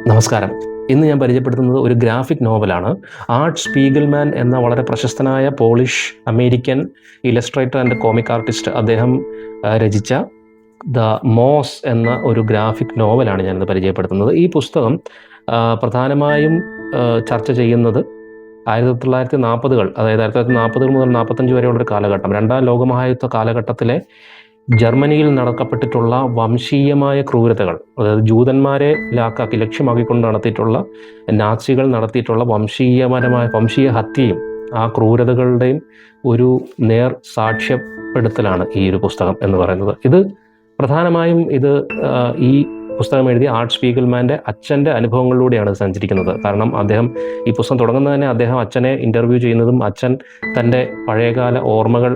നമസ്കാരം. ഇന്ന് ഞാൻ പരിചയപ്പെടുത്തുന്നത് ഒരു ഗ്രാഫിക് നോവലാണ്. ആർട്ട് സ്പീഗൽമാൻ എന്ന വളരെ പ്രശസ്തനായ polish American Illustrator and comic artist അദ്ദേഹം രചിച്ച ദ മോസ് എന്ന ഒരു ഗ്രാഫിക് നോവലാണ് ഞാനിന്ന് പരിചയപ്പെടുത്തുന്നത്. ഈ പുസ്തകം പ്രധാനമായും ചർച്ച ചെയ്യുന്നത് 1940-കൾ, അതായത് 1940 മുതൽ 45 വരെയുള്ളൊരു കാലഘട്ടം, രണ്ടാം ലോകമഹായുദ്ധ കാലഘട്ടത്തിലെ ജർമ്മനിയിൽ നടക്കപ്പെട്ടിട്ടുള്ള വംശീയമായ ക്രൂരതകൾ, അതായത് ജൂതന്മാരെ ലക്ഷ്യമാക്കിക്കൊണ്ട് നടത്തിയിട്ടുള്ള നാസികൾ നടത്തിയിട്ടുള്ള വംശീയ ഹത്യയും ആ ക്രൂരതകളുടെയും ഒരു നേർ സാക്ഷ്യപ്പെടുത്തലാണ് ഈ ഒരു പുസ്തകം എന്ന് പറയുന്നത്. ഇത് പ്രധാനമായും ഈ പുസ്തകം എഴുതിയ ആർട്ട് സ്പീഗൽമാൻ്റെ അച്ഛൻ്റെ അനുഭവങ്ങളിലൂടെയാണ് സഞ്ചരിക്കുന്നത്. കാരണം ഈ പുസ്തകം തുടങ്ങുന്നത് തന്നെ അദ്ദേഹം അച്ഛനെ ഇൻ്റർവ്യൂ ചെയ്യുന്നതും അച്ഛൻ തൻ്റെ പഴയകാല ഓർമ്മകൾ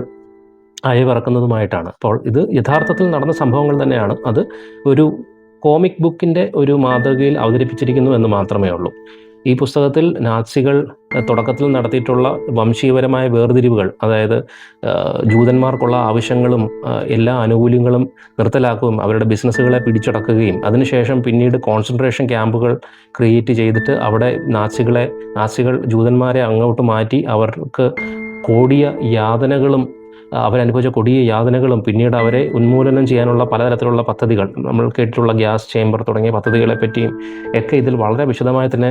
അയവിറക്കുന്നതുമായിട്ടാണ്. അപ്പോൾ ഇത് യഥാർത്ഥത്തിൽ നടന്ന സംഭവങ്ങൾ തന്നെയാണ്. അത് ഒരു കോമിക് ബുക്കിൻ്റെ ഒരു മാതൃകയിൽ അവതരിപ്പിച്ചിരിക്കുന്നു എന്ന് മാത്രമേ ഉള്ളൂ. ഈ പുസ്തകത്തിൽ നാസികൾ തുടക്കത്തിൽ നടത്തിയിട്ടുള്ള വംശീയപരമായ വേർതിരിവുകൾ, അതായത് ജൂതന്മാർക്കുള്ള ആവശ്യങ്ങളും എല്ലാ ആനുകൂല്യങ്ങളും നിർത്തലാക്കുകയും അവരുടെ ബിസിനസ്സുകളെ പിടിച്ചടക്കുകയും അതിനുശേഷം പിന്നീട് കോൺസെൻട്രേഷൻ ക്യാമ്പുകൾ ക്രിയേറ്റ് ചെയ്തിട്ട് അവിടെ നാസികൾ ജൂതന്മാരെ അങ്ങോട്ട് മാറ്റി അവർക്ക് അവരനുഭവിച്ച കൊടിയ യാതനകളും പിന്നീട് അവരെ ഉന്മൂലനം ചെയ്യാനുള്ള പലതരത്തിലുള്ള പദ്ധതികൾ, നമ്മൾ കേട്ടിട്ടുള്ള ഗ്യാസ് ചേംബർ തുടങ്ങിയ പദ്ധതികളെ പറ്റിയും ഒക്കെ ഇതിൽ വളരെ വിശദമായി തന്നെ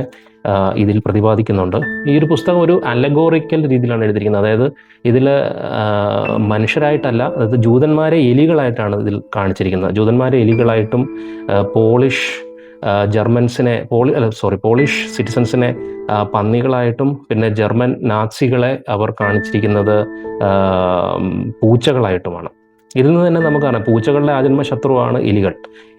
ഇതിൽ പ്രതിപാദിക്കുന്നുണ്ട്. ഈ ഒരു പുസ്തകം ഒരു അലഗോറിക്കൽ രീതിയിലാണ് എഴുതിയിരിക്കുന്നത്. അതായത് ഇതിൽ മനുഷ്യരായിട്ടല്ല, അതായത് ജൂതന്മാരെ എലികളായിട്ടാണ് ഇതിൽ കാണിച്ചിരിക്കുന്നത്. ജൂതന്മാരെ എലികളായിട്ടും പോളിഷ് സിറ്റിസൺസിനെ പന്നികളായിട്ടും പിന്നെ ജർമ്മൻ നാസികളെ അവർ കാണിച്ചിരിക്കുന്നത് പൂച്ചകളായിട്ടുമാണ്. ഇതിൽ നിന്ന് തന്നെ നമുക്ക് കാണാം, പൂച്ചകളുടെ ആജന്മ ശത്രുവാണ് എലികൾ.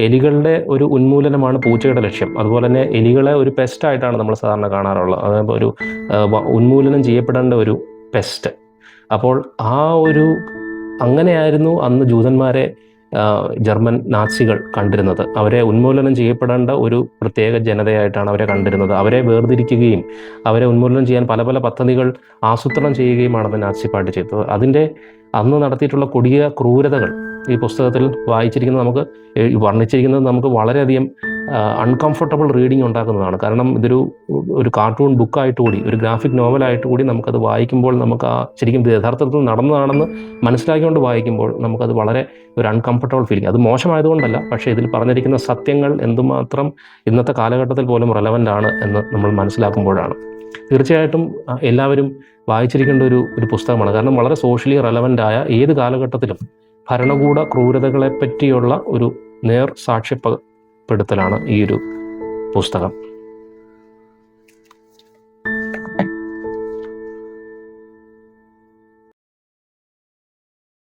എലികളുടെ ഒരു ഉന്മൂലനമാണ് പൂച്ചയുടെ ലക്ഷ്യം. അതുപോലെ തന്നെ എലികളെ ഒരു പെസ്റ്റായിട്ടാണ് നമ്മൾ സാധാരണ കാണാറുള്ളത്, അതായത് ഒരു ഉന്മൂലനം ചെയ്യപ്പെടേണ്ട ഒരു പെസ്റ്റ്. അപ്പോൾ അങ്ങനെയായിരുന്നു അന്ന് ജൂതന്മാരെ ജർമ്മൻ നാസികൾ കണ്ടിരുന്നത്. അവരെ ഉന്മൂലനം ചെയ്യപ്പെടേണ്ട ഒരു പ്രത്യേക ജനതയായിട്ടാണ് അവരെ കണ്ടിരുന്നത്. അവരെ വേർതിരിക്കുകയും അവരെ ഉന്മൂലനം ചെയ്യാൻ പല പല പദ്ധതികൾ ആസൂത്രണം ചെയ്യുകയുമാണ് നാസി പാർട്ടി ചെയ്തത്. അതിൻ്റെ അന്ന് നടത്തിയിട്ടുള്ള കൊടിയ ക്രൂരതകൾ ഈ പുസ്തകത്തിൽ വർണ്ണിച്ചിരിക്കുന്നത് നമുക്ക് വളരെയധികം അൺകംഫർട്ടബിൾ റീഡിങ് ഉണ്ടാക്കുന്നതാണ്. കാരണം ഒരു കാർട്ടൂൺ ബുക്കായിട്ട് കൂടി, ഒരു ഗ്രാഫിക് നോവലായിട്ട് കൂടി നമുക്കത് വായിക്കുമ്പോൾ നമുക്ക് ശരിക്കും യഥാർത്ഥത്തിൽ നടന്നതാണെന്ന് മനസ്സിലാക്കിക്കൊണ്ട് വായിക്കുമ്പോൾ നമുക്കത് വളരെ ഒരു അൺകംഫർട്ടബിൾ ഫീലിംഗ്. അത് മോശമായതുകൊണ്ടല്ല, പക്ഷേ ഇതിൽ പറഞ്ഞിരിക്കുന്ന സത്യങ്ങൾ എന്തുമാത്രം ഇന്നത്തെ കാലഘട്ടത്തിൽ പോലും റെലവൻ്റ് ആണ് എന്ന് നമ്മൾ മനസ്സിലാക്കുമ്പോഴാണ്. തീർച്ചയായിട്ടും എല്ലാവരും വായിച്ചിരിക്കേണ്ട ഒരു പുസ്തകമാണ്. കാരണം വളരെ സോഷ്യലി റെലവൻ്റായ ഏത് കാലഘട്ടത്തിലും ഭരണകൂട ക്രൂരതകളെ പറ്റിയുള്ള ഒരു നേർ സാക്ഷ്യപ്പെടുത്തലാണ് ഈ ഒരു പുസ്തകം.